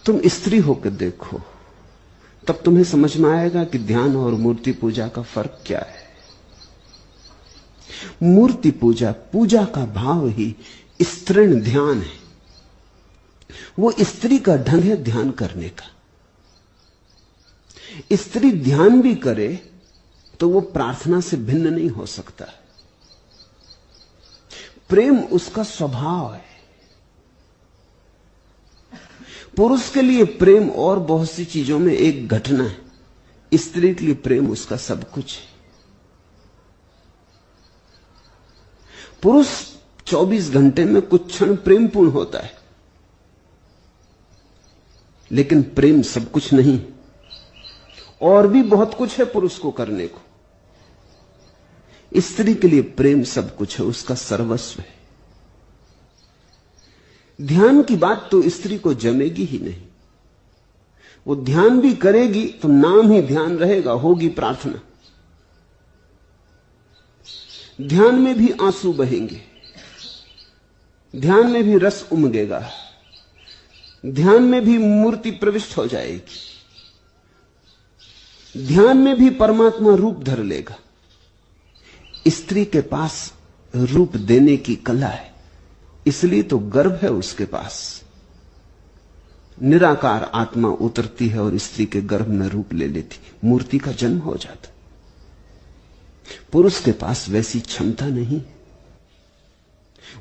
तुम स्त्री होकर देखो, तब तुम्हें समझ में आएगा कि ध्यान और मूर्ति पूजा का फर्क क्या है। मूर्ति पूजा, पूजा का भाव ही स्त्रीण ध्यान है। वो स्त्री का ढंग है ध्यान करने का। स्त्री ध्यान भी करे तो वो प्रार्थना से भिन्न नहीं हो सकता। प्रेम उसका स्वभाव है। पुरुष के लिए प्रेम और बहुत सी चीजों में एक घटना है, स्त्री के लिए प्रेम उसका सब कुछ है। पुरुष 24 घंटे में कुछ क्षण प्रेमपूर्ण होता है, लेकिन प्रेम सब कुछ नहीं। और भी बहुत कुछ है पुरुष को करने को। स्त्री के लिए प्रेम सब कुछ है, उसका सर्वस्व है। ध्यान की बात तो स्त्री को जमेगी ही नहीं। वो ध्यान भी करेगी तो नाम ही ध्यान रहेगा, होगी प्रार्थना। ध्यान में भी आंसू बहेंगे, ध्यान में भी रस उमगेगा, ध्यान में भी मूर्ति प्रविष्ट हो जाएगी, ध्यान में भी परमात्मा रूप धर लेगा। स्त्री के पास रूप देने की कला है, इसलिए तो गर्व है उसके पास। निराकार आत्मा उतरती है और स्त्री के गर्भ में रूप ले लेती, मूर्ति का जन्म हो जाता। पुरुष के पास वैसी क्षमता नहीं।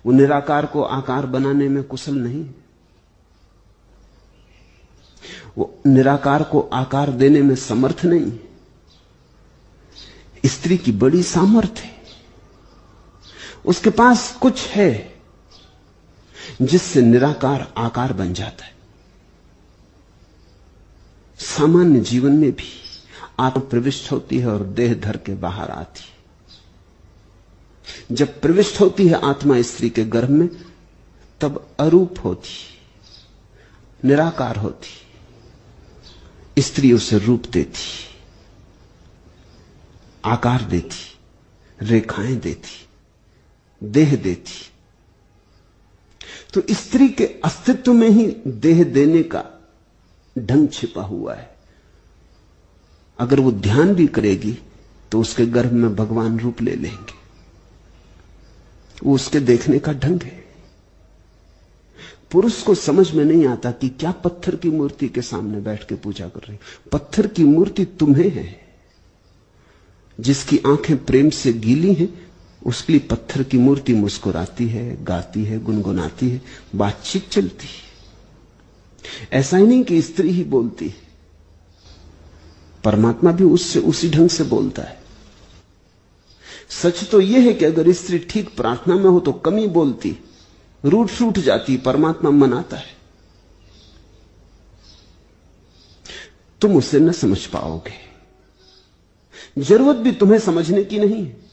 वो निराकार को आकार बनाने में कुशल नहीं। वो निराकार को आकार देने में समर्थ नहीं। स्त्री की बड़ी सामर्थ्य है। उसके पास कुछ है जिससे निराकार आकार बन जाता है। सामान्य जीवन में भी आत्मा प्रविष्ट होती है और देह धर के बाहर आती है। जब प्रविष्ट होती है आत्मा स्त्री के गर्भ में, तब अरूप होती, निराकार होती। स्त्री उसे रूप देती, आकार देती, रेखाएं देती, देह देती। तो स्त्री के अस्तित्व में ही देह देने का ढंग छिपा हुआ है। अगर वो ध्यान भी करेगी तो उसके गर्भ में भगवान रूप ले लेंगे। वो उसके देखने का ढंग है। पुरुष को समझ में नहीं आता कि क्या पत्थर की मूर्ति के सामने बैठ के पूजा कर रही। पत्थर की मूर्ति तुम्हें है। जिसकी आंखें प्रेम से गीली हैं, उसके लिए पत्थर की मूर्ति मुस्कुराती है, गाती है, गुनगुनाती है, बातचीत चलती है। ऐसा ही नहीं कि स्त्री ही बोलती है, परमात्मा भी उससे उसी ढंग से बोलता है। सच तो यह है कि अगर स्त्री ठीक प्रार्थना में हो तो कम ही बोलती, रूठ सूठ जाती, परमात्मा मनाता है। तुम उसे न समझ पाओगे। जरूरत भी तुम्हें समझने की नहीं है।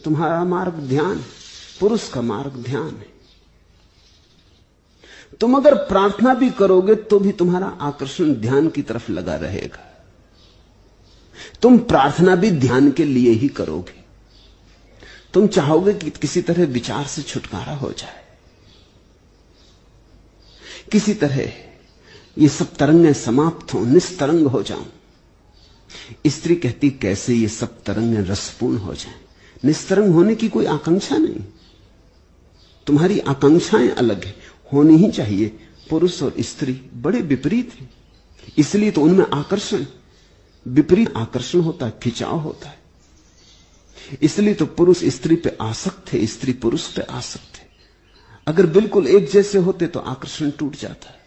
तुम्हारा मार्ग ध्यान, पुरुष का मार्ग ध्यान है। तुम अगर प्रार्थना भी करोगे तो भी तुम्हारा आकर्षण ध्यान की तरफ लगा रहेगा। तुम प्रार्थना भी ध्यान के लिए ही करोगे। तुम चाहोगे कि किसी तरह विचार से छुटकारा हो जाए, किसी तरह ये सब तरंगें समाप्त हो, निस्तरंग हो जाऊं। स्त्री कहती कैसे ये सब तरंगें रसपूर्ण हो जाएं। निस्तरंग होने की कोई आकांक्षा नहीं। तुम्हारी आकांक्षाएं अलग है, होनी ही चाहिए। पुरुष और स्त्री बड़े विपरीत हैं, इसलिए तो उनमें आकर्षण, विपरीत आकर्षण होता है, खिंचाव होता है। इसलिए तो पुरुष स्त्री पे आसक्त है, स्त्री पुरुष पे आसक्त है। अगर बिल्कुल एक जैसे होते तो आकर्षण टूट जाता है।